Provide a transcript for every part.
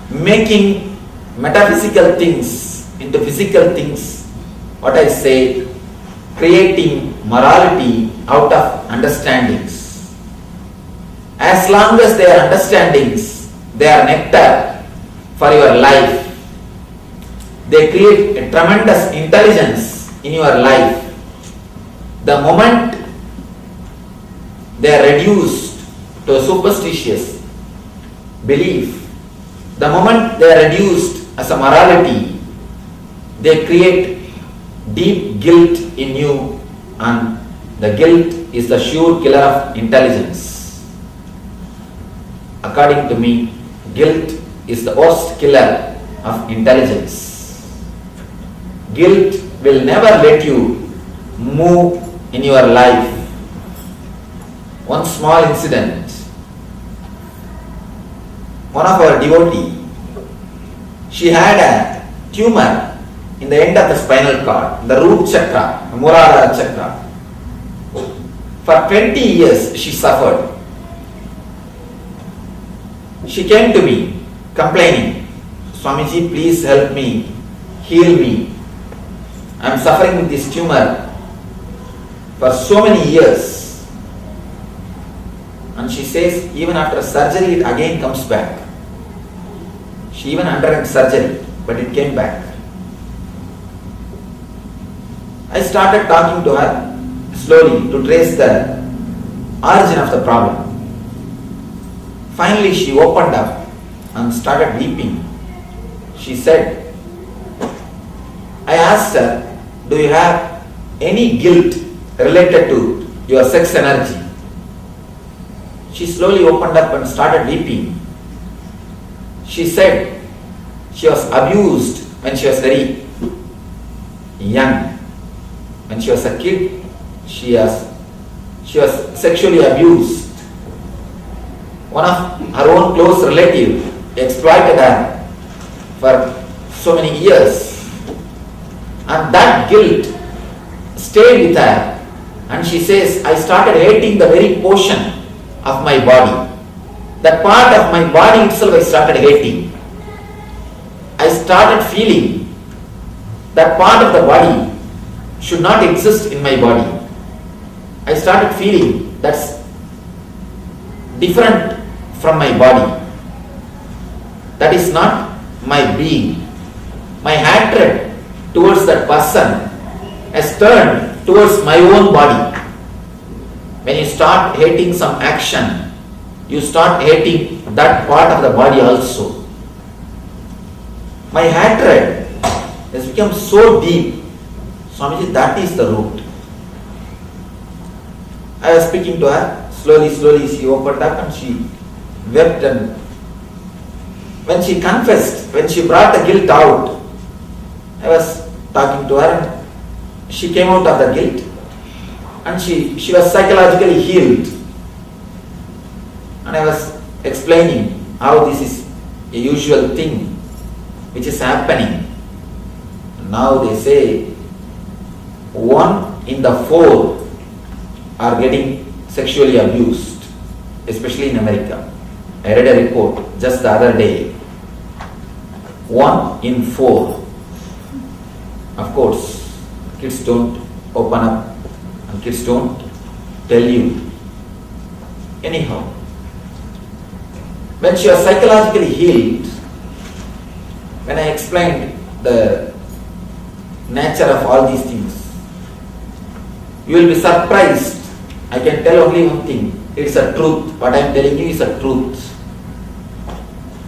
making metaphysical things into physical things, what I say, creating morality out of understandings. As long as they are understandings, they are nectar for your life. They create a tremendous intelligence in your life. The moment they are reduced to a superstitious belief, the moment they are reduced as a morality, they create deep guilt in you, and the guilt is the sure killer of intelligence. According to me, guilt is the worst killer of intelligence. Guilt will never let you move in your life. One small incident. One of our devotee, she had a tumor in the end of the spinal cord, the root chakra, the Muladhara chakra. For 20 years she suffered. She came to me complaining, Swamiji, please help me, heal me. I am suffering with this tumor for so many years. And she says, even after surgery, it again comes back. She even underwent surgery, but it came back. I started talking to her slowly to trace the origin of the problem. Finally, she opened up and started weeping. She said, I asked her, do you have any guilt related to your sex energy? She slowly opened up and started weeping. She said she was abused when she was very young. When she was a kid, she was sexually abused. One of her own close relatives exploited her for so many years. And that guilt stayed with her. And she says, I started hating the very portion of my body. That part of my body itself I started hating. I started feeling that part of the body should not exist in my body. I started feeling that's different from my body. That is not my being. My hatred towards that person has turned towards my own body. When you start hating some action, you start hating that part of the body also. My hatred has become so deep. Swamiji, that is the root. I was speaking to her, slowly she opened up and she wept, and when she confessed, when she brought the guilt out, I was talking to her and she came out of the guilt and she was psychologically healed. And I was explaining how this is a usual thing which is happening. Now they say 1 in the 4 are getting sexually abused, especially in America. I read a report just the other day. 1 in 4. Of course, kids don't open up and kids don't tell you. Anyhow, when she was psychologically healed, when I explained the nature of all these things, you will be surprised. I can tell only one thing. It's a truth. What I am telling you is a truth.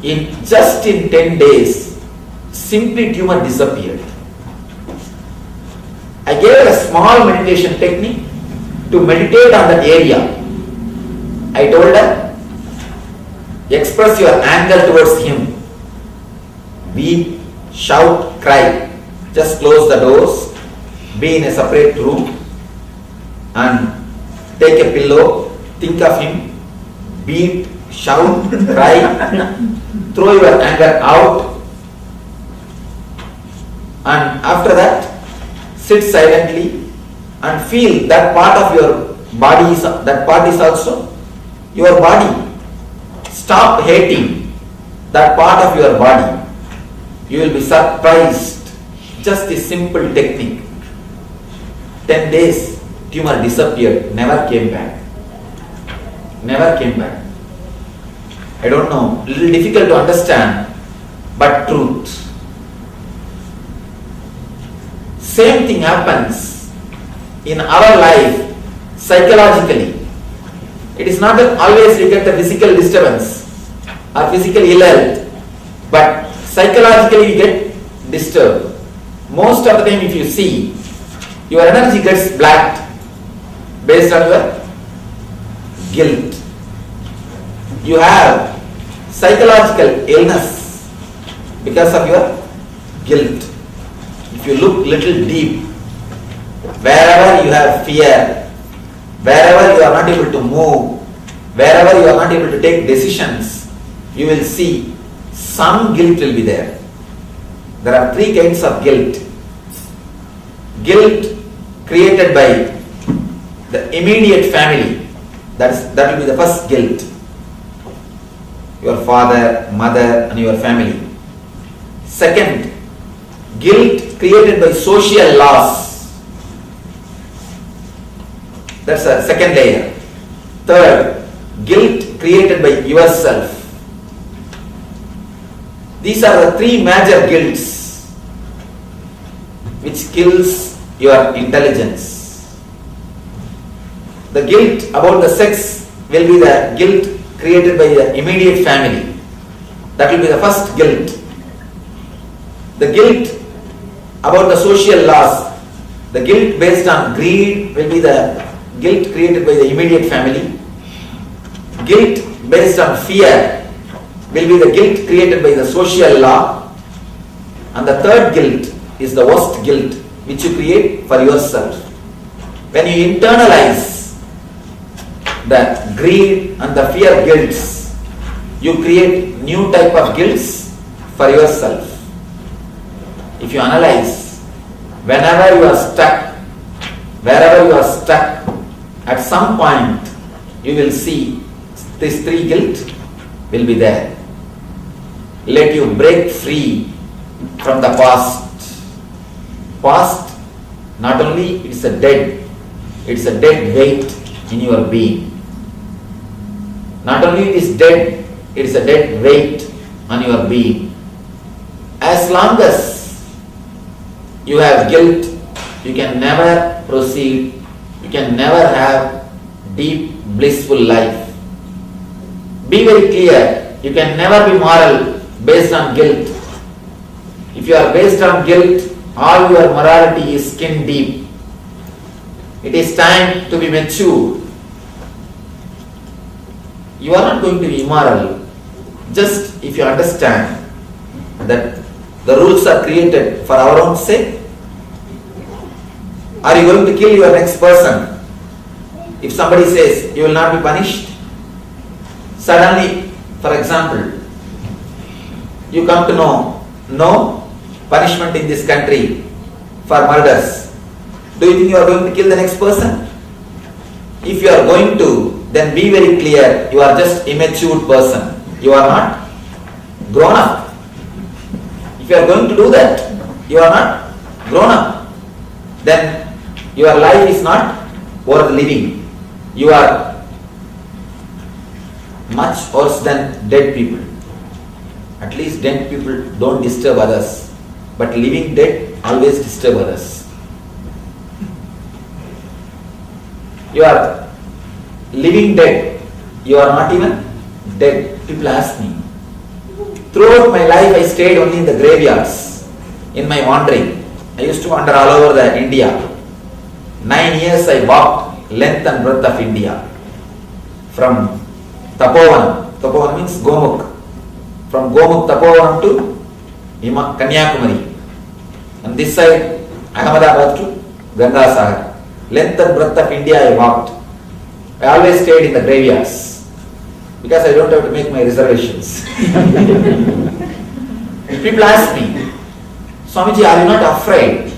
Just in 10 days, simply tumor disappeared. I gave her a small meditation technique to meditate on that area. I told her, express your anger towards him. Weep, shout, cry. Just close the doors, be in a separate room and take a pillow, think of him, beat, shout, cry, throw your anger out, and after that sit silently and feel that part of your body that part is also your body. Stop hating. that part of your body, you will be surprised. Just a simple technique. 10 days, tumor disappeared, never came back. Never came back. I don't know, little difficult to understand, but truth. Same thing happens in our life psychologically. It is not that always we get the physical disturbance or physical ill health, but psychologically you get disturbed. Most of the time if you see, your energy gets blacked based on your guilt. You have psychological illness because of your guilt. If you look little deep, wherever you have fear, wherever you are not able to move, wherever you are not able to take decisions, you will see some guilt will be there. There are 3 kinds of guilt. Guilt created by the immediate family. That will be the first guilt. Your father, mother and your family. Second, guilt created by social laws. That's a second layer. Third, guilt created by yourself. These are the 3 major guilts which kills your intelligence. The guilt about the sex will be the guilt created by the immediate family. That will be the first guilt. The guilt about the social laws, the guilt based on greed will be the guilt created by the immediate family. Guilt based on fear will be the guilt created by the social law. And the third guilt is the worst guilt which you create for yourself. When you internalize the greed and the fear guilts, you create new type of guilts for yourself. If you analyze, whenever you are stuck, wherever you are stuck, at some point you will see these 3 guilt will be there. Let you break free from the past. Past, not only it's a dead weight in your being. Not only it is dead, it is a dead weight on your being. As long as you have guilt, you can never proceed, you can never have deep blissful life. Be very clear, you can never be moral based on guilt. If you are based on guilt, all your morality is skin deep. It is time to be mature. You are not going to be immoral. Just if you understand that the rules are created for our own sake. Are you going to kill your next person? If somebody says you will not be punished, suddenly, for example, you come to know no punishment in this country for murders. Do you think you are going to kill the next person? If you are going to, then be very clear, you are just immature person. You are not grown up. If you are going to do that, you are not grown up. Then your life is not worth living. You are much worse than dead people. At least dead people don't disturb others, but living dead always disturb others. You are living dead, you are not even dead. People ask me. Throughout my life I stayed only in the graveyards in my wandering. I used to wander all over the India. 9 years I walked length and breadth of India. From Tapovan. Tapovan means Gomukh. From Gomukh Tapovan to Kanyakumari. And this side Ahmedabad to Ganga Sagar. Length and breadth of India I walked. I always stayed in the graveyards because I don't have to make my reservations. People ask me, Swamiji, are you not afraid?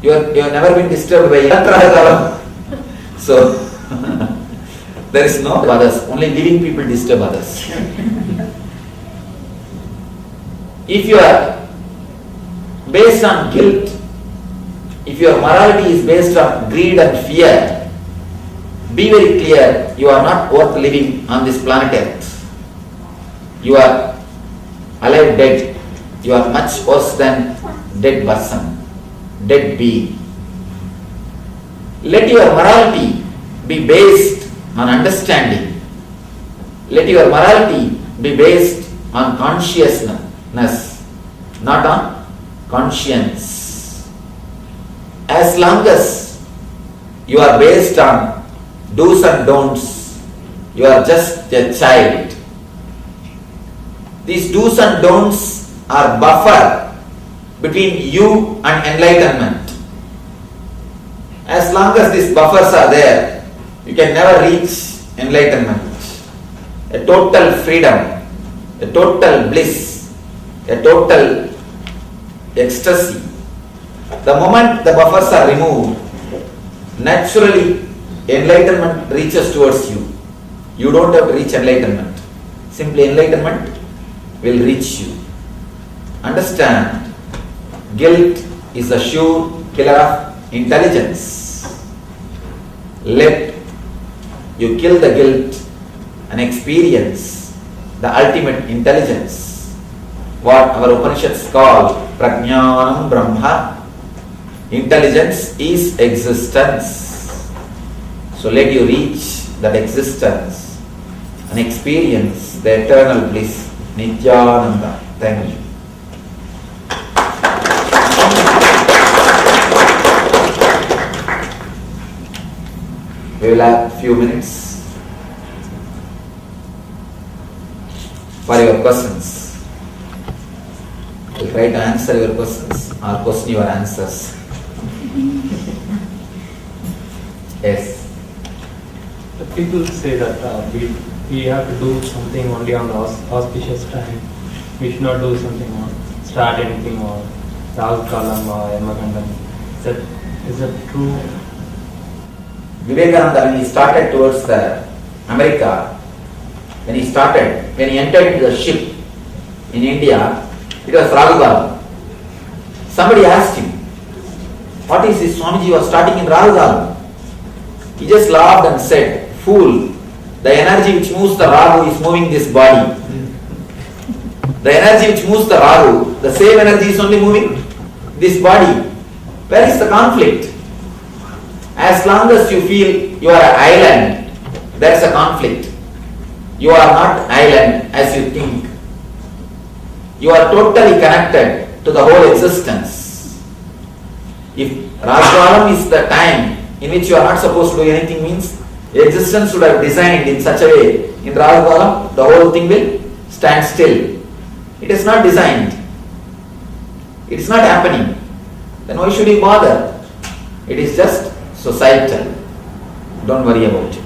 You have never been disturbed by Yantra. So, there is no others. Only living people disturb others. If you are based on guilt, if your morality is based on greed and fear, be very clear, you are not worth living on this planet Earth. You are alive dead. You are much worse than dead person, dead being. Let your morality be based on understanding. Let your morality be based on consciousness, not on conscience. As long as you are based on do's and don'ts, you are just a child. These do's and don'ts are buffer between you and enlightenment. As long as these buffers are there, you can never reach enlightenment. A total freedom, a total bliss, a total ecstasy. The moment the buffers are removed, naturally enlightenment reaches towards you. You don't have to reach enlightenment. Simply enlightenment will reach you. Understand, guilt is a sure killer of intelligence. Let you kill the guilt and experience the ultimate intelligence, what our Upanishads call Prajnanam Brahma. Intelligence is existence. So let you reach that existence and experience the eternal bliss, Nityananda. Thank you. We will have a few minutes for your questions. I will try to answer your questions or question your answers. Yes. The people say that we have to do something only on the auspicious time. We should not do something or start anything or Rahu Kalam or Yamagandam. Is that true? Vivekananda, when he started towards America, when he entered into the ship in India, it was Rahu Kalam. Somebody asked him, what is this Swamiji, you are starting in Rahu Kalam? He just laughed and said, fool, the energy which moves the Rahu is moving this body. The energy which moves the Rahu, the same energy is only moving this body. Where is the conflict? As long as you feel you are an island, there is a conflict. You are not island as you think. You are totally connected to the whole existence. If Rajkalam is the time in which you are not supposed to do anything, means existence should have designed in such a way. In Rajkalam, the whole thing will stand still. It is not designed. It is not happening. Then why should you bother? It is just societal. Don't worry about it.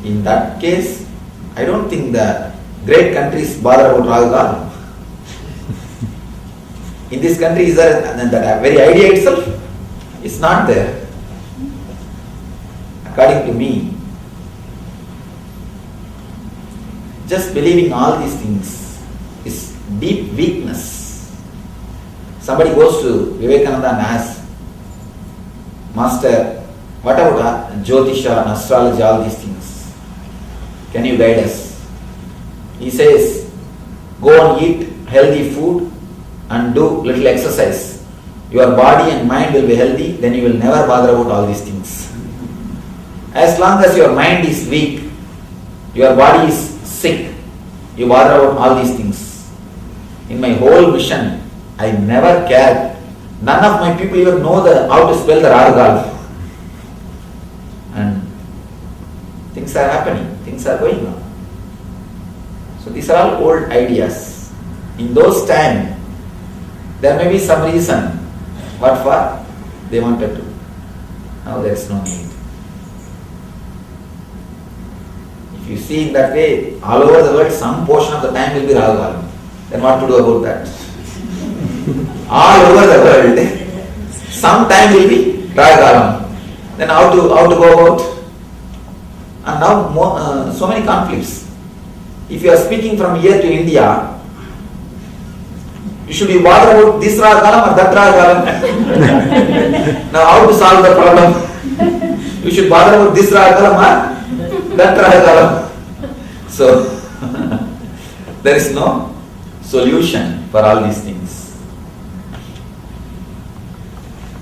In that case, I don't think the great countries bother about Rahu. In this country, is there that very idea itself is not there. According to me, just believing all these things is deep weakness. Somebody goes to Vivekananda and asks, Master, what about Jyotisha and astrology, all these things? Can you guide us? He says, go and eat healthy food and do little exercise. Your body and mind will be healthy, then you will never bother about all these things. As long as your mind is weak, your body is sick, you bother about all these things. In my whole mission, I never cared. None of my people even know how to spell the Rahu. And things are happening, things are going on. So these are all old ideas. In those times, there may be some reason. What for? They wanted to. Now there is no need. If you see in that way, all over the world, some portion of the time will be Rahu. Then what to do about that? All over the world, some time will be Rahu. Then how to go about? And now so many conflicts. If you are speaking from here to India, you should be bothered about this Ragalam or that Ragalam. Now how to solve the problem? You should bother about this Ragalam or that Ragalam. So, there is no solution for all these things.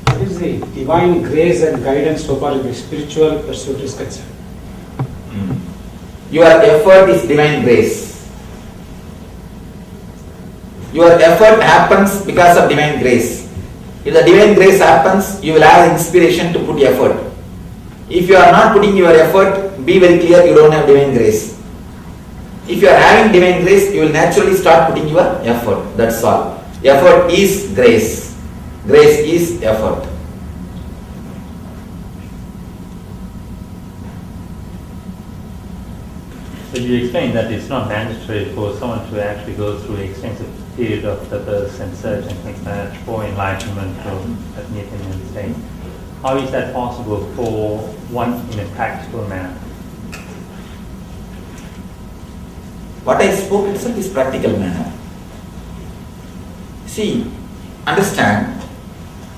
What is the divine grace and guidance so far as the spiritual pursuit is concerned? Your effort is divine grace. Your effort happens because of divine grace. If the divine grace happens, you will have inspiration to put effort. If you are not putting your effort, be very clear, you don't have divine grace. If you are having divine grace, you will naturally start putting your effort. That's all. Effort is grace. Grace is effort. So you explained that it's not mandatory for someone to actually go through an extensive period of tapas and search and things like that for enlightenment or anything in the state. How is that possible for one in a practical manner? What I spoke itself is practical manner. See, understand,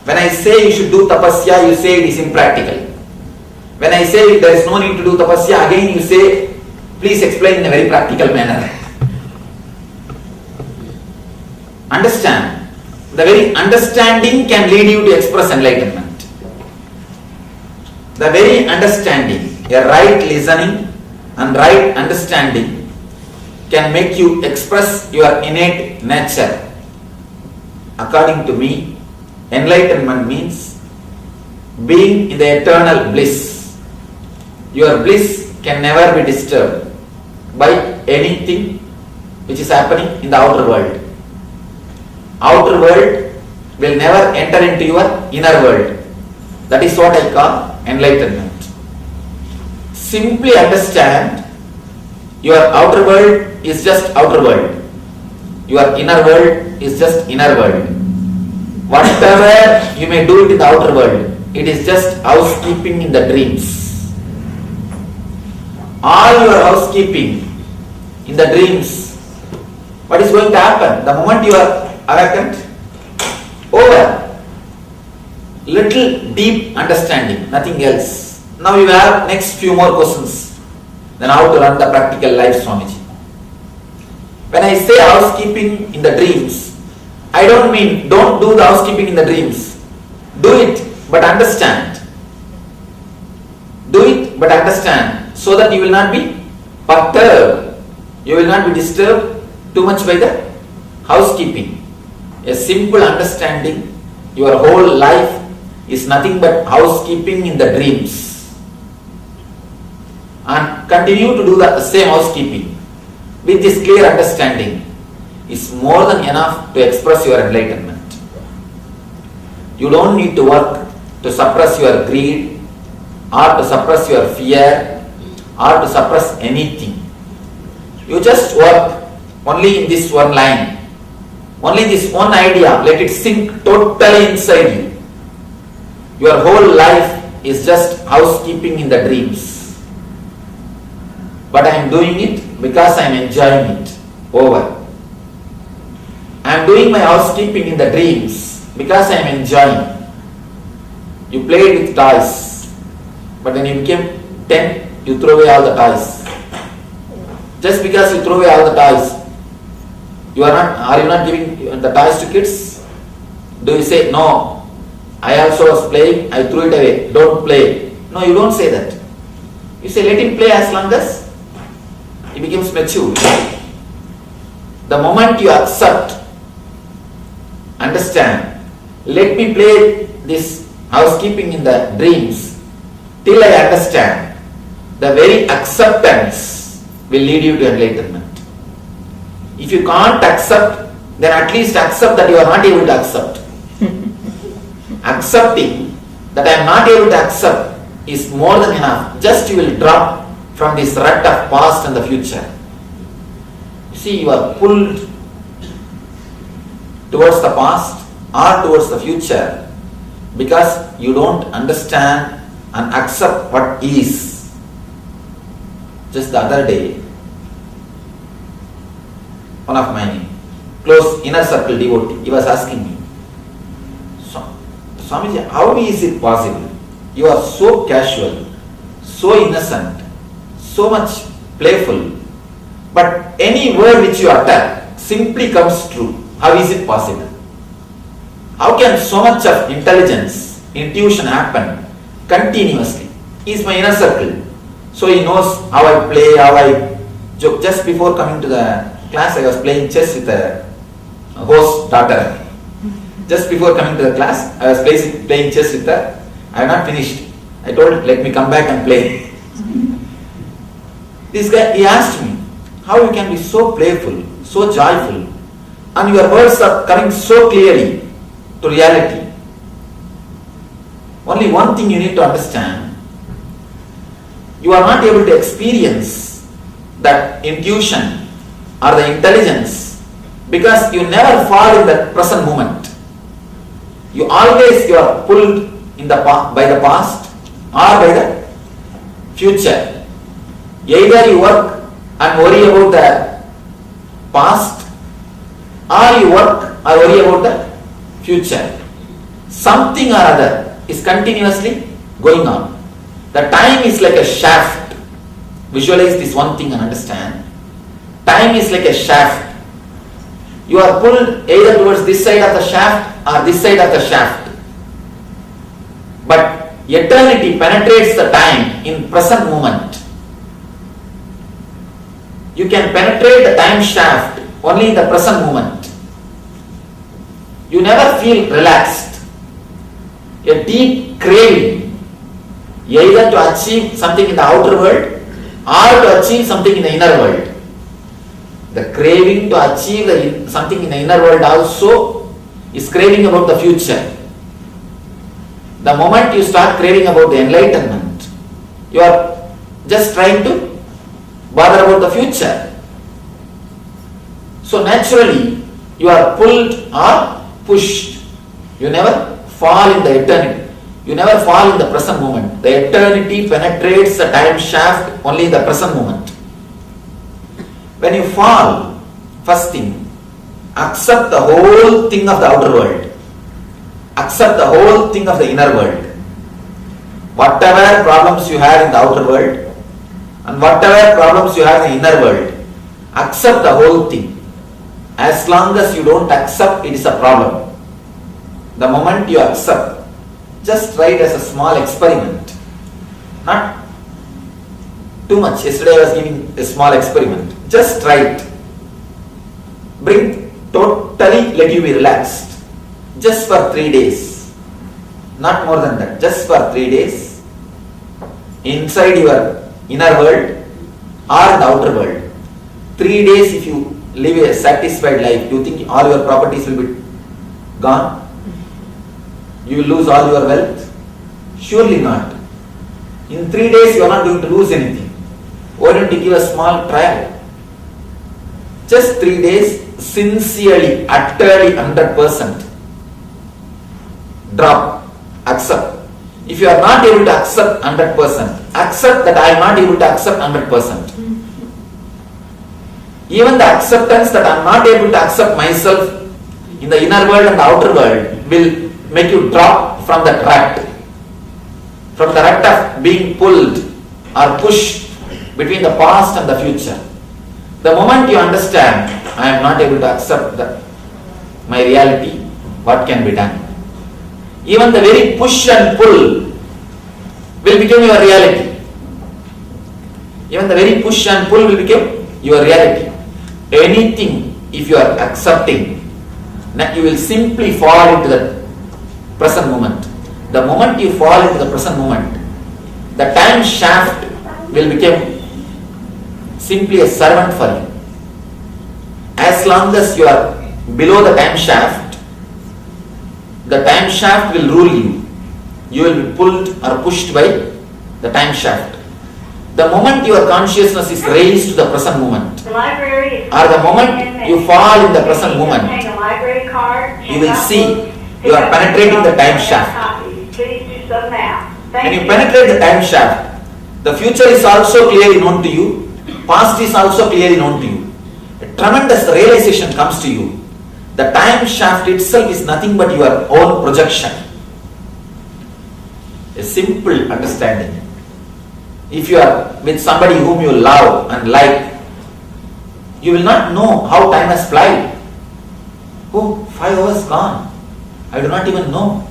when I say you should do tapasya, you say it is impractical. When I say there is no need to do tapasya, again you say, please explain in a very practical manner. Understand, the very understanding can lead you to express enlightenment. The very understanding, a right listening and right understanding can make you express your innate nature. According to me, enlightenment means being in the eternal bliss. Your bliss can never be disturbed by anything which is happening in the outer world. Outer world will never enter into your inner world. That is what I call enlightenment. Simply understand, your outer world is just outer world. Your inner world is just inner world. Whatever you may do it in the outer world, it is just housekeeping in the dreams. All your housekeeping in the dreams, what is going to happen? The moment you are awakened, over. Little deep understanding, nothing else. Now you have next few more questions. Then how to run the practical life, Swamiji. When I say housekeeping in the dreams, I don't mean don't do the housekeeping in the dreams. Do it, but understand. Do it, but understand, so that you will not be perturbed. You will not be disturbed too much by the housekeeping. A simple understanding, your whole life is nothing but housekeeping in the dreams. And continue to do the same housekeeping with this clear understanding is more than enough to express your enlightenment. You don't need to work to suppress your greed or to suppress your fear or to suppress anything. You just work only in this one line, only this one idea, let it sink totally inside you. Your whole life is just housekeeping in the dreams. But I am doing it because I am enjoying it. Over. I am doing my housekeeping in the dreams because I am enjoying. You played with toys, but when you became 10, you throw away all the toys. Just because you throw away all the toys, are you not giving the toys to kids? Do you say, no, I also was playing, I threw it away, don't play? No, you don't say that. You say, let him play as long as he becomes mature. The moment you accept, understand, let me play this housekeeping in the dreams till I understand, the very acceptance will lead you to enlightenment. If you can't accept, then at least accept that you are not able to accept. Accepting that I am not able to accept is more than enough. Just you will drop from this rut of past and the future. You see, you are pulled towards the past or towards the future because you don't understand and accept what is. Just the other day, one of my close inner circle devotee, he was asking me, Swamiji, how is it possible? You are so casual, so innocent, so much playful, but any word which you utter simply comes true. How is it possible? How can so much of intelligence, intuition happen continuously? He is my inner circle. So he knows how I play, how I joke. Just before coming to the class, I was playing chess with a host daughter. Just before coming to the class, I was playing chess with her. I have not finished. I told her, let me come back and play. This guy, he asked me, how you can be so playful, so joyful, and your words are coming so clearly to reality. Only one thing you need to understand, you are not able to experience that intuition or the intelligence because you never fall in the present moment. You are pulled by the past or by the future. Either you work and worry about the past, or you work or worry about the future. Something or other is continuously going on. The time is like a shaft. Visualize this one thing and understand. Time is like a shaft. You are pulled either towards this side of the shaft or this side of the shaft. But eternity penetrates the time in present moment. You can penetrate the time shaft only in the present moment. You never feel relaxed. A deep craving, either to achieve something in the outer world or to achieve something in the inner world. The craving to achieve something in the inner world also is craving about the future. The moment you start craving about the enlightenment, you are just trying to bother about the future. So naturally, you are pulled or pushed. You never fall in the eternity. You never fall in the present moment. The eternity penetrates the time shaft only in the present moment. When you fall, first thing, accept the whole thing of the outer world. Accept the whole thing of the inner world. Whatever problems you have in the outer world and whatever problems you have in the inner world, accept the whole thing. As long as you don't accept, it is a problem. The moment you accept, just try it as a small experiment. Not too much. Yesterday I was giving a small experiment. Just try it. Totally let you be relaxed. Just for 3 days. Not more than that. Just for 3 days. Inside your inner world or the outer world. 3 days if you live a satisfied life, do you think all your properties will be gone? You will lose all your wealth? Surely not. In 3 days you are not going to lose anything. Why don't you give a small trial? Just 3 days, sincerely, utterly 100%. Drop. Accept. If you are not able to accept 100%, accept that I am not able to accept 100%. Even the acceptance that I am not able to accept myself in the inner world and the outer world will make you drop from that rut. From the rut of being pulled or pushed between the past and the future. The moment you understand, I am not able to accept my reality, what can be done? Even the very push and pull will become your reality. Even the very push and pull will become your reality. Anything, if you are accepting, you will simply fall into the present moment. The moment you fall into the present moment, the time shaft will become simply a servant for you. As long as you are below the time shaft will rule you. You will be pulled or pushed by the time shaft. The moment your consciousness is raised to the present moment, or the moment you fall in the present moment, you will see you are penetrating the time shaft. When you penetrate the time shaft, The future is also clearly known to you. Past is also clearly known to you. A tremendous realization comes to you. The time shaft itself is nothing but your own projection. A simple understanding. If you are with somebody whom you love and like, you will not know how time has flied. Oh, 5 hours gone. I do not even know.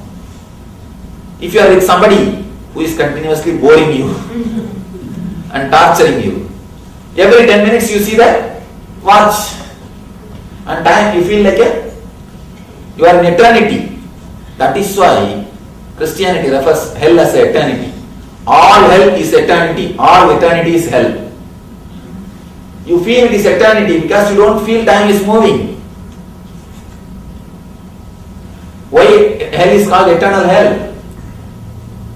If you are with somebody who is continuously boring you and torturing you, every 10 minutes you see that watch, and time you feel like you are in eternity. That is why Christianity refers hell as eternity. All hell is eternity, all eternity is hell. You feel it is eternity because you don't feel time is moving. Why hell is called eternal hell?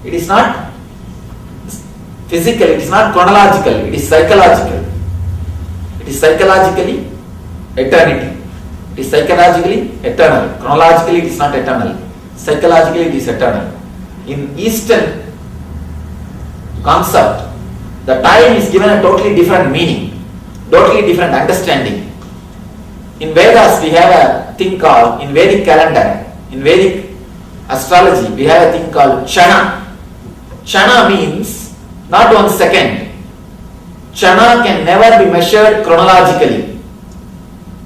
It is not physical, it is not chronological, it is psychological. It is psychologically eternity. It is psychologically eternal. Chronologically it is not eternal. Psychologically it is eternal. In Eastern concept, the time is given a totally different meaning, totally different understanding. In Vedas we have a thing called, in Vedic calendar, in Vedic astrology, we have a thing called Chana. Chana means not 1 second. Chana can never be measured chronologically.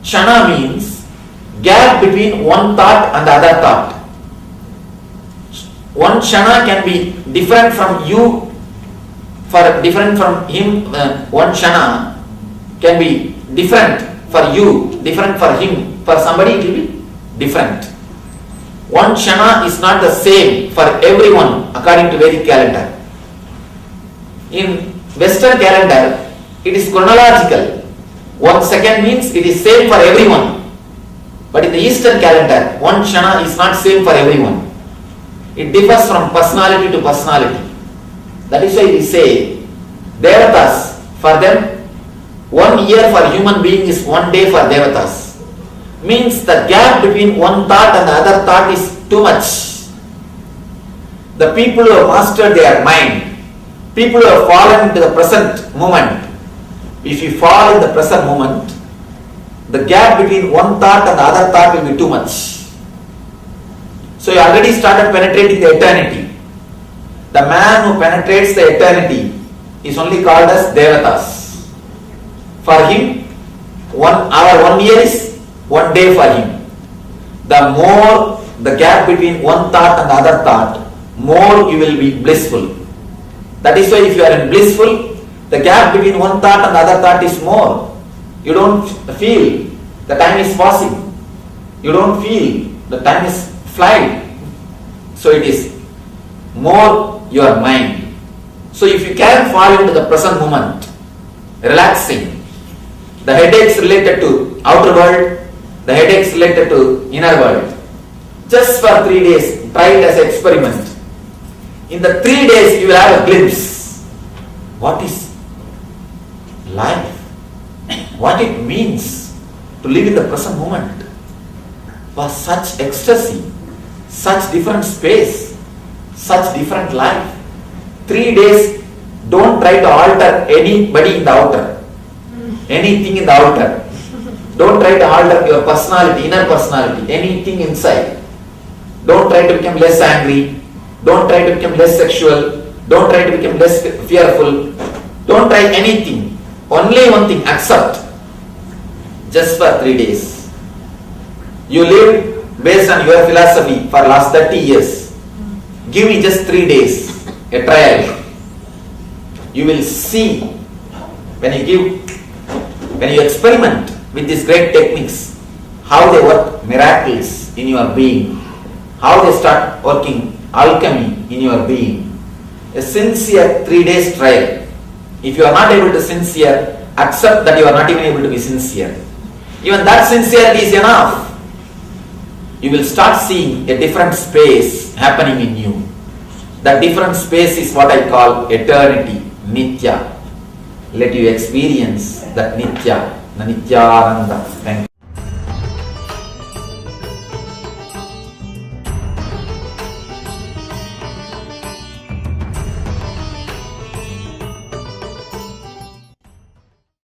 Chana means gap between one thought and the other thought. One Chana can be different from you, different from him. One Chana can be different for you, different for him. For somebody it will be different. One Chana is not the same for everyone according to Vedic calendar. In Western calendar, it is chronological. 1 second means it is same for everyone. But in the Eastern calendar, one Chana is not same for everyone. It differs from personality to personality. That is why we say, Devatas, for them, 1 year for human being is 1 day for Devatas. Means the gap between one thought and the other thought is too much. The people who have mastered their mind, people who have fallen into the present moment, if you fall in the present moment, the gap between one thought and the other thought will be too much. So you already started penetrating the eternity. The man who penetrates the eternity is only called as Devatas. For him, 1 hour, 1 year is 1 day for him. The more the gap between one thought and the other thought, more you will be blissful. That is why if you are in blissful, the gap between one thought and the other thought is more. You don't feel the time is passing. You don't feel the time is flying. So it is more your mind. So if you can fall into the present moment, relaxing, the headaches related to outer world, the headaches related to inner world, just for 3 days, try it as an experiment. In the 3 days you will have a glimpse. What is life? What it means to live in the present moment? Was such ecstasy, such different space, such different life. 3 days, don't try to alter anybody in the outer, anything in the outer. Don't try to alter your personality, inner personality, anything inside. Don't try to become less angry. Don't try to become less sexual. Don't try to become less fearful. Don't try anything. Only one thing, accept. Just for 3 days. You live based on your philosophy for last 30 years. Give me just 3 days, a trial. You will see when you experiment with these great techniques, how they work miracles in your being, how they start working alchemy in your being. A sincere 3 days trial. If you are not able to sincere, accept that you are not even able to be sincere. Even that sincerity is enough. You will start seeing a different space happening in you. That different space is what I call eternity, Nitya. Let you experience that Nitya, Nityananda. Thank you.